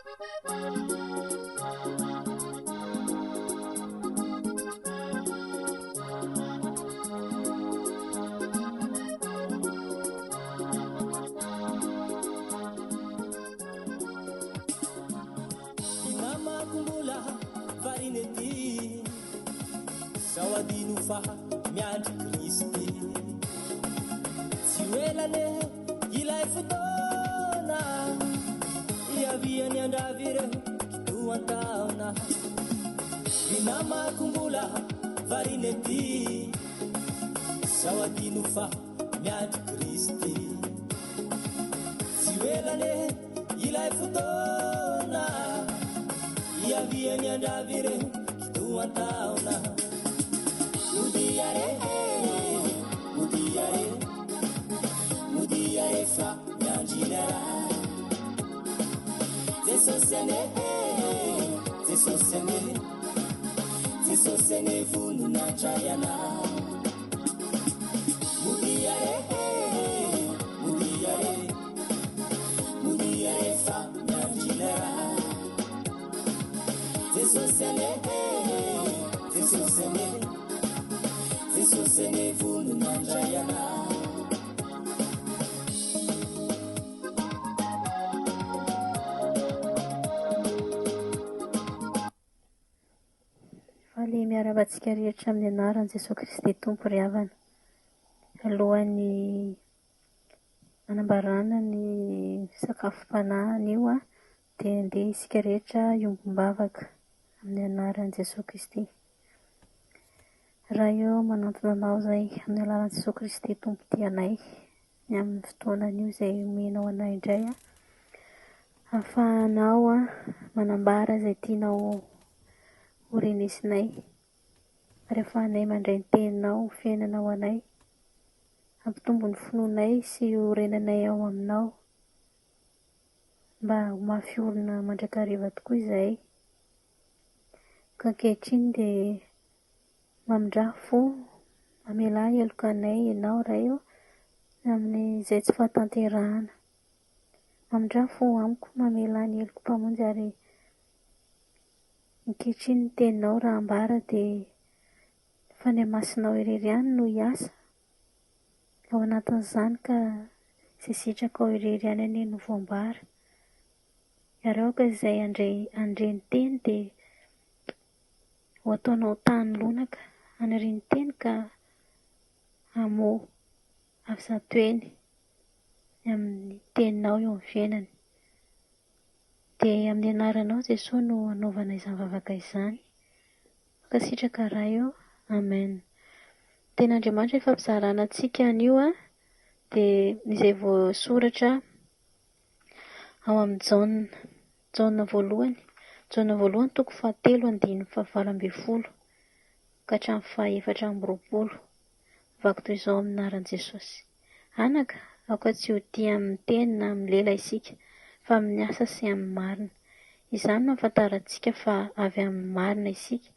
Inamakumbola varinety sawadino faha miandry Kristy tsy oelane ilay fotoana iaviany andravy ireo kitoan-taona inamakumbola varinety sawadino faha miandry Kristy tsy oelane ilay fotoana iaviany andravy ireo kitoan-taona mudiare mudiare mudiare fa miandrinara jesosene jesosene jesosene voninantrayana mudiare mudiare mudiare fa miandrinara jesosene jesosene jesosene voninantrayana Vale miaravantsika rehetra amin'ny anaran'i Jesosy Kristy Tompo ry havana. Alohan'ny anambarana ny sakafom-panahiny io dia andeha isika rehetra iombom-bavaka amin'ny anaran'i Jesosy Kristy. Raha eo manantona anao izay amin'ny alalan'i Jesosy Kristy Tompo dianay ny amin'ny fotoanan'io izay omenao anay indray ahafahanao manambara izay tianao horenesinay ary ahafahanay mandray ny teninao fiainanao anay hampitombo ny finoanay sy horenanay ao aminao mba ho mafy olona mandrakariva tokoa izay ka ankehitriny dia mamindraha fo mamela helokanay ianao raha amin'ny izay tsy fahatanterahana mamindraha fo amiko mamela ny heloko mpamonjy ary ankehitriny ny teninao raha ambara dia fanay masinao irery ihany no hiasa ao anatin'izany ka izay sitraka ao irery ihany anie no voambara ary aoka izay andre ny teny dia ho ataonao tany lonaka anary ny teny ka hamoa avy zato eny amin'ny teninao eo amin'ny fiainany dia amin'ny anaranao Jesosy no anaovana izany vavaka izany ka sitraka raha eo amen. Ten'Andriamanitra efa mpizarana antsika an'io dia izay voasoratra ao amin'ny Jaona voalohany toko 7:7-20 ka hatramin'ny 4:20. Vaky toy izao amin'ny anaran'i Jesosy. Anaka, aoka tsy ho tia amin'ny teny na amin'ny lela isika fa amin'ny asa sy amin'ny marina. Izany no ahafantarantsika fa avy amin'ny marina isika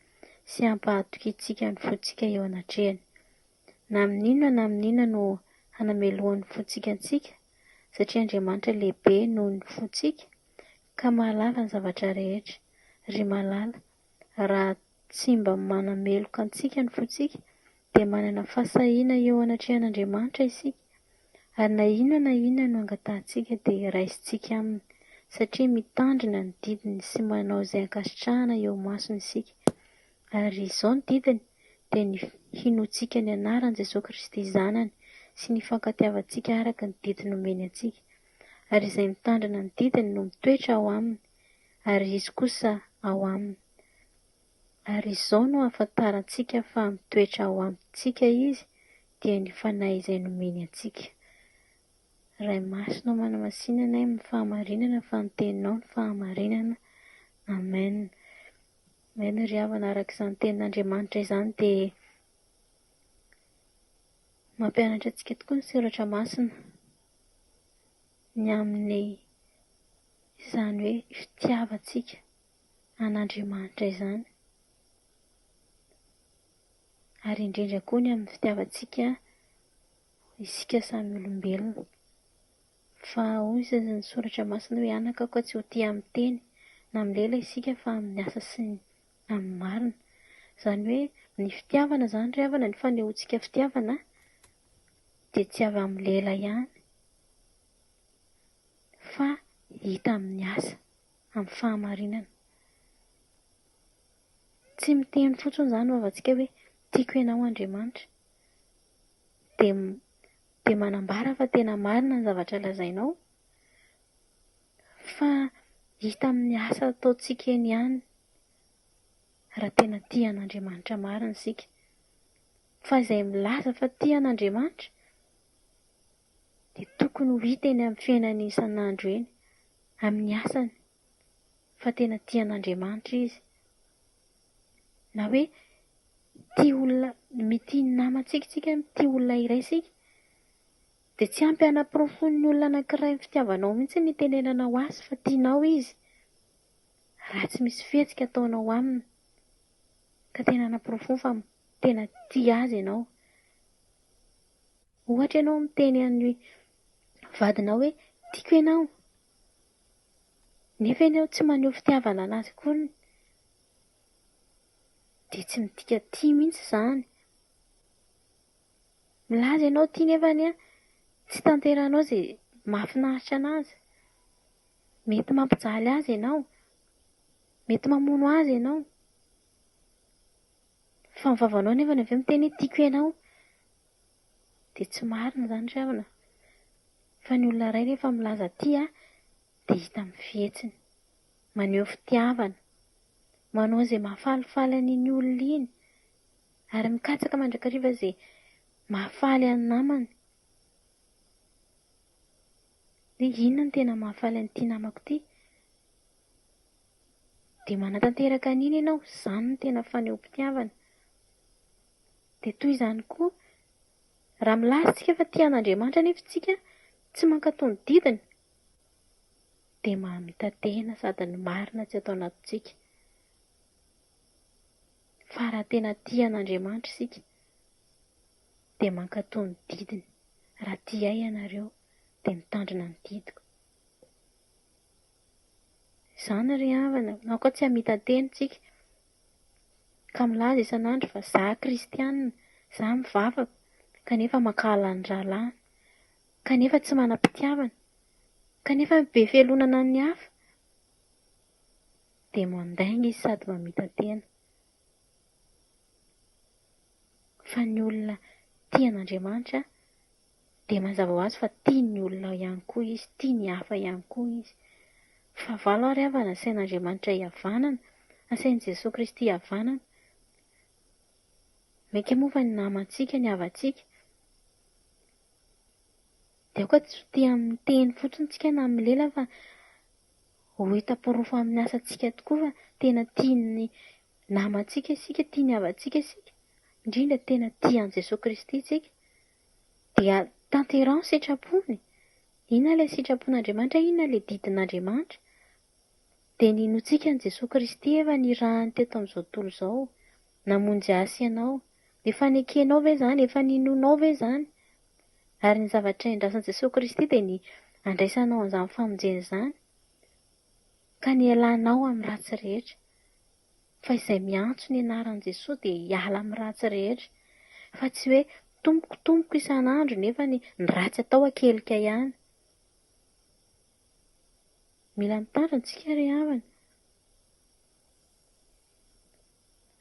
sy hampahatokiantsika ny fontsika eo anatrehany. Na amin'inona no hanamelohan'ny fontsika antsika satria Andriamanitra lehibe noho ny fontsika ka mahalala ny zavatra rehetra. Ry malala, raha tsy mba manameloka antsika ny fontsika dia manana fahasahiana eo anatrehan'Andriamanitra isika ary na inona no angatahantsika dia raisintsika aminy satria mitandrina ny didiny sy manao izay ankasitrahana eo masony isika. Ary izao ny didiny dia ny hinoantsika ny anaran'i Jesosy Kristy zanany sy ny fankatiavantsika araka ny didiny omeny antsika. Ary izay mitandrina ny didiny no mitoetra ao aminy ary izy kosa ao aminy. Ary izao no ahafantarantsika fa mitoetra ao amintsika izy dia ny fanahy izay nomeny antsika. Ray masina manamasinana amin'ny fahamarinana fa ny teninao ny fahamarinana. Amen. Mena ry havana araka izany tenin'Andriamanitra izany dia mampianatra antsika tokoa ny soratra masina ny amin'ny izany hoe fitiavantsika an'Andriamanitra izany. Ary indrindra koa ny amin'ny fitiavantsika isika samy olombelona. Fa hoy izay ny soratra masina hoe anaka aoka tsy ho tia amin'ny teny na milela isika fa amin'ny asa sy amin'ny marina. Izany hoe ny fitiavana izany ry havana, ny fanehoantsika fitiavana dia tsy avy amin'ny lela ihany fa hita amin'ny asa, amin'ny fahamarinana. Tsy miteny fotsiny izany vavantsika hoe tiako ianao Andriamanitra, dia manambara fa tena marina ny zavatra lazainao, fa hita amin'ny asa ataontsika eny ihany raha tena tia an'Andriamanitra marina isika. Fa izay milaza fa tia an'Andriamanitra dia tokony ho hita eny amin'ny fiainany isan'andro eny, amin'ny asany, fa tena tia an'Andriamanitra izy. Na hoe tia olona, mity namantsika tsika, tia olona iray isika, dia tsy ampy hanam-porofon'ny olona anankiray ny fitiavanao mihitsy ny tenenanao azy fa tianao izy, raha tsy misy fihetsika ataonao aminy ka tena hanam-porofony fa tena tia azy ianao. Ohatra ianao miteny amin'ny vadinao hoe tiako ianao, nefa ianao tsy maneho fitiavana anazy koa, dia tsy midika tia mihitsy izany. Milaza ianao tia nefany tsy tanteranao izay mahafinaritra anazy. Mety mampijaly azy ianao, mety mamono azy ianao, fa ny vavanao nefa avy eo miteny hoe tiako ianao, dia tsy marina izany ry havana. Fa ny olona iray rehefa milaza tia dia hita amin'ny fihetsiny, maneho fitiavana, manao izay mahafalifaly an'iny olona iny, ary mikatsaka mandrakariva izay mahafaly any namany. Dia inona no tena mahafaly an'ity namako ity? Dia manatanteraka an'iny ianao, izany no tena faneho-pitiavana. Dia toy izany koa, raha milaza tsika fa tia an'Andriamanitra nefa tsika tsy mankatony didina, dia mitantena sady ny marina tsy atao anatintsika. Fa raha tena tia an'Andriamanitra isika dia mankatony didiny. Raha tia ahy ianareo dia mitandrina ny didiko. Izany ry havana, na koa tsy hamitantena tsika ka milaza isan'andro fa izaho kristianina, izaho mivavaka, kanefa mankahalahy ny rahalahy, kanefa tsy manam-pitiavana, kanefa be fialonana ny hafa, dia mandainga izy sady mamitantena. Fa ny olona tia an'Andriamanitra dia mazava ho azy fa tia ny olona ihany koa izy, tia ny hafa ihany koa izy. Fa valo ary havana, asain'Andriamanitra hihavanana, asain'i Jesoa Kristy hihavanana. Maika moa fa ny namantsika, ny havantsika, dia koa tsy tia miteny fotsiny tsika na amin'ny lela fa ho hita porofo amin'ny asantsika tokoa fa tena tia ny namantsika isika, tia ny havantsika isika, indrindra tena tia an'i Jesoa Kristy isika. Dia tanterao ny sitrapony. Inona ilay sitrapon'Andriamanitra, inona ilay didin'Andriamanitra? Dia ninontsika an'i Jesoa Kristy efa nirahany teto amin'izao tontolo izao, namonjy asa ianao. Efa nekenao ve izany? Efa ninonao ve izany? Ary ny zavatra endrasan'i Jesoa Kristy dia ny andraisanao an'izany famonjena izany, ka nialanao amin'ny ratsy rehetra. Fa izay miantso ny anaran'i Jesoa dia hiala amin'ny ratsy rehetra. Fa tsy hoe tompoko isan'andro nefa ny ratsy atao akelika ihany. Mila mitandrina tsika ry havana.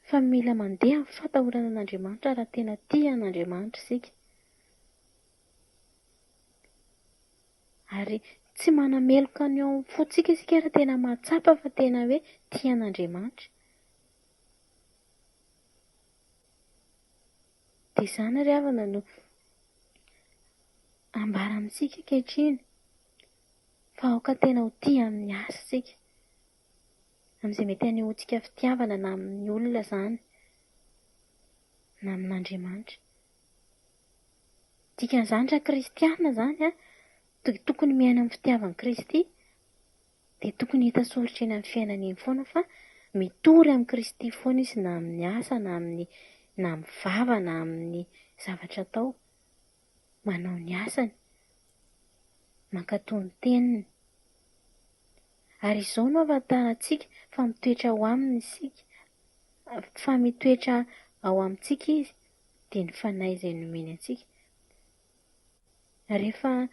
Fa mila mandeha amin'ny fatahorana an'Andriamanitra raha tena tia an'Andriamanitra isika. Ary tsy manameloka ny ao amin'ny fotsika isika raha tena mahatsapa fa tena hoe tia an'Andriamanitra. Dia izany ry havana no ambara amintsika ankehitriny fa aoka tena ho tia amin'ny asa isika, amin'izay mety hanehoantsika fitiavana na amin'ny olona izany na amin'Andriamanitra. Dikan'izany raha kristianina izany tokony miaina amin'ny fitiavan'i Kristy, dia tokony hita soritra eny amin'ny fiainany eny foana fa mitory amin'ny Kristy foana izy na amin'ny asa na amin'ny vava na amin'ny zavatra atao, manao ny asany, mankatony teniny. Ary izao no ahafantarantsika fa mitoetra ao aminy isika. Fa mitoetra ao amintsika izy dia ny fanahy izay nomeny antsika. Rehefa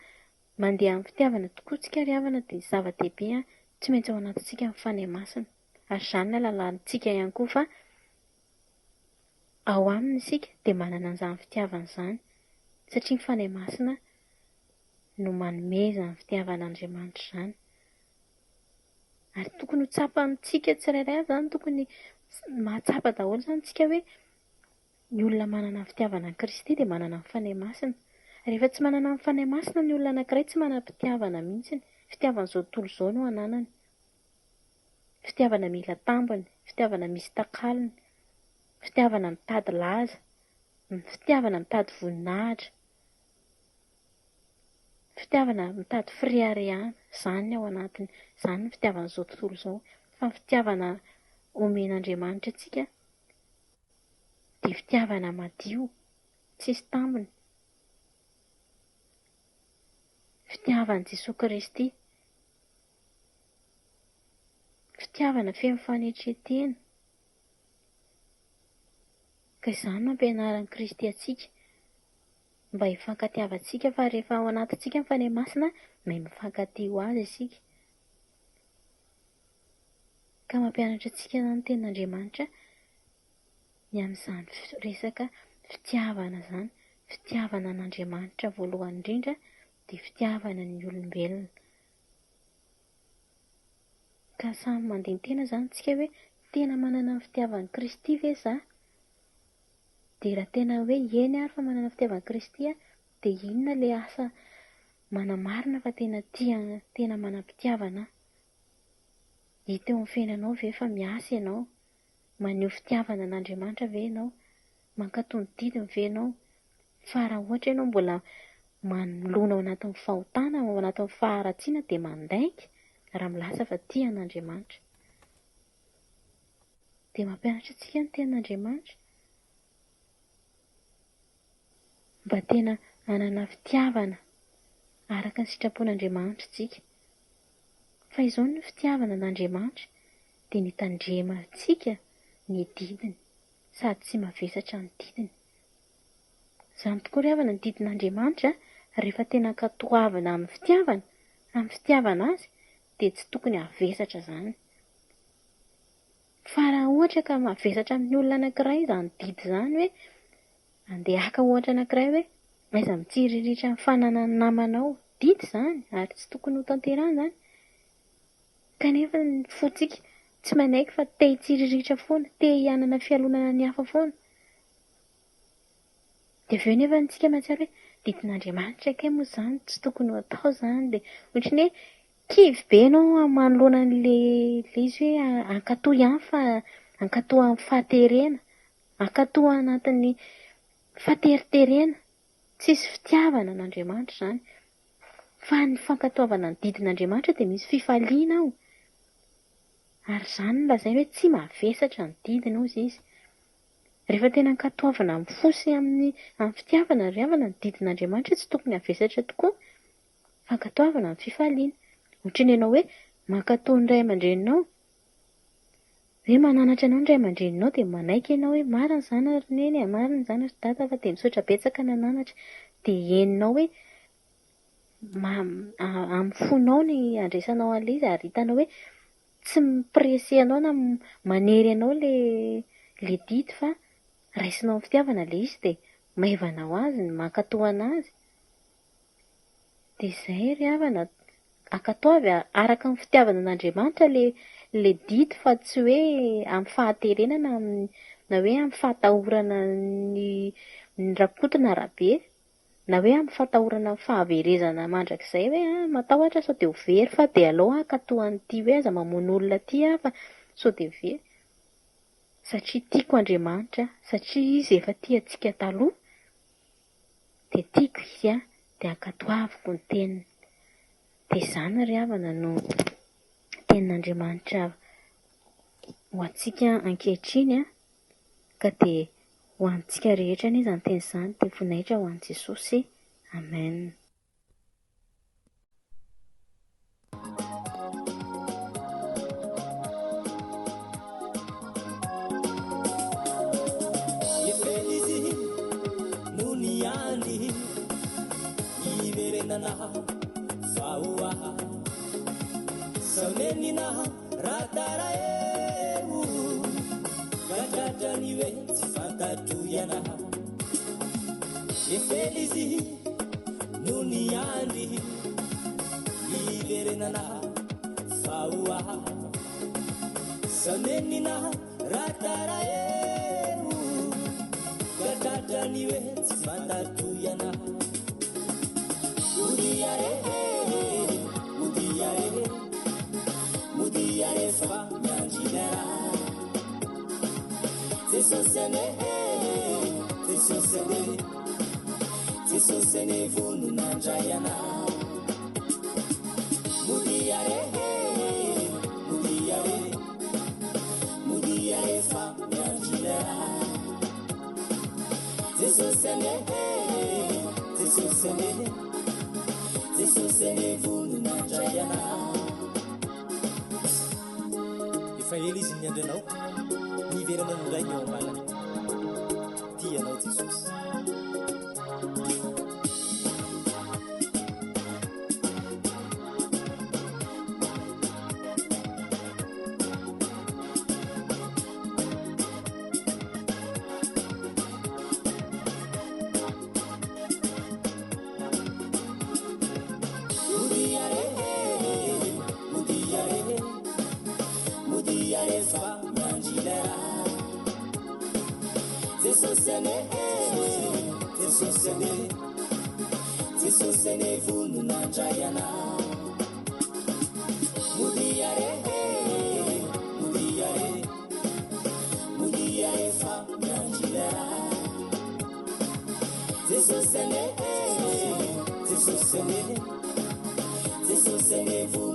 mandeha amin'ny fitiavana tokoa tsika ry havana dia zava-dehibe tsy maintsy ao anatintsika ny fanahy masina. Ary izany no alalantsika ihany koa fa ao aminy isika dia manana an'izany fitiavana izany. Satria ny fanahy masina no manomeza ny fitiavan'Andriamanitra izany. Ary tokony ho tsapantsika tsirairay avy izany, tokony mahatsapa daholo izany tsika hoe ny olona manana ny fitiavana an'i Kristy dia manana ny fanahy masina. Rehefa tsy manana ny fanahy masina ny olona anankiray tsy manam-pitiavana mihitsy. Fitiavana izao tontolo izao no ananany. Fitiavana mila tambiny, fitiavana misy takalony, fitiavana mitady laza, fitiavana mitady voninahitra, fitiavana mitady firiariana. Izany ny ao anatiny, izany ny fitiavana izao tontolo izao. Fa ny fitiavana omen'Andriamanitra antsika dia fitiavana madio, tsisy tambiny. Fitiavan'i Jesosy Kristy. Fitiavana feno fanetretena. Ka izany no ampianaran'i Kristy antsika mba hifankatiavantsika, fa rehefa ao anatintsika ny fanahy masina mahay mifankatia ho azy isika. Ka mampianatra antsika izany ny tenin'Andriamanitra ny amin'izany resaka fitiavana izany. Fitiavana an'Andriamanitra voalohany indrindra dia fitiavana ny olombelona. Ka samy mandeha tena izany tsika hoe tena manana ny fitiavan'i Kristy ve izaho? Dia raha tena hoe eny ary fa manana fitiavan'i Kristy dia inona ilay asa manamarina fa tena manam-pitiavana? Hita eo amin'ny fiainanao ve fa miasa ianao? Maneho fitiavana an'Andriamanitra ve ianao? Mankatony didiny ve ianao? Fa raha ohatra ianao mbola manoloana ao anatin'ny fahotana, ao anatin'ny faharatsiana dia mandainga raha milasa fa tia an'Andriamanitra. Dia mampianatra antsika ny tenin'Andriamanitra mba tena hanana fitiavana araka ny sitrapon'Andriamanitra isika. Fa izao ny fitiavana an'Andriamanitra dia ny tandremantsika ny didiny sady tsy mavesatra ny didiny. Izany tokoa ry havana ny didin'Andriamanitra rehefa tena katoavina amin'ny fitiavana azy dia tsy tokony havesatra izany. Fa raha ohatra ka mavesatra amin'ny olona anankiray izany didy izany hoe andeha haka ohatra anankiray hoe aiza mitsiriritra ny fananany namanao, didy izany ary tsy tokony ho tanterahina izany. Kanefa ny fontsika tsy manaiky fa te hitsiriritra foana, te hianana fialonana ny hafa foana. Dia avy eo nefa antsika mahatsiaro hoe didin'Andriamanitra kay moa izany, tsy tokony ho atao izany. Dia ohatran'ny hoe kivy be ianao manoloana an'ilay izy hoe hankatoy ihany fa hankatoy amin'ny fahaterena, hankatoy anatin'ny fahateriterena. Tsisy fitiavana an'Andriamanitra izany. Fa ny fankatoavana ny didin'Andriamanitra dia misy fifaliana ao. Ary izany no lazaina hoe tsy mavesatra ny didiny hozy izy. Rehefa tena ankatoavana amin'ny fosy amin'ny fitiavana ry havana ny didin'Andriamanitra tsy tokony havesatra tokoa. Fankatoavana amin'ny fifaliana. Ohatran'ny ianao hoe mankatoy ny ray aman-dreninao, hoe mananatra anao ny ray aman-dreninao dia manaiky ianao hoe marina izany ary neny, marina izany ary dada fa dia misaotra betsaka nananatra. Dia heninao hoe amin'ny fonao ny andraisanao an'ilay izy ary hitanao hoe tsy mipresy anao na manery anao ilay didy fa raisinao amin'ny fitiavana ilay izy dia maivana ho azy ny mankatoy anazy. Dia izay ry havana, ankatoavy araka ny fitiavana an'Andriamanitra ilay didy fa tsy hoe amin'ny fahaterena na hoe amin'ny fahatahorana ny rakotina rabe, na hoe amin'ny fahatahorana ny fahaverezana mandrakizay hoe matahotra sao dia ho very fa dia aleo ankatoy an'ity hoe aza mamono olona aty fa sao dia very. Satria tiako Andriamanitra, satria izy efa tia antsika taloha, dia tiako izy dia ankatoaviko ny teniny. Dia izany ry havana no tenin'Andriamanitra ho antsika ankehitriny ka dia ho antsika rehetra anie izany teny izany dia vonaitra ho an'i Jesosy. Amen. menina ratara eo gatratrany hoe tsy fantatro ianaha efelizy no ny andry iverenanaha faoaha sa menina ratara eo gatratrany hoe tsy fantatro ianaha mudiare fa mianjilera tesosene vunu nanjayana mudiare fa mianjilera tesosene vunu nanjayana efa ely izy ny andranao niverana nondrainy eo ambalany tianao jesosy tesosene vunu nanjayana mudiare fa mianjilera tesosene vunu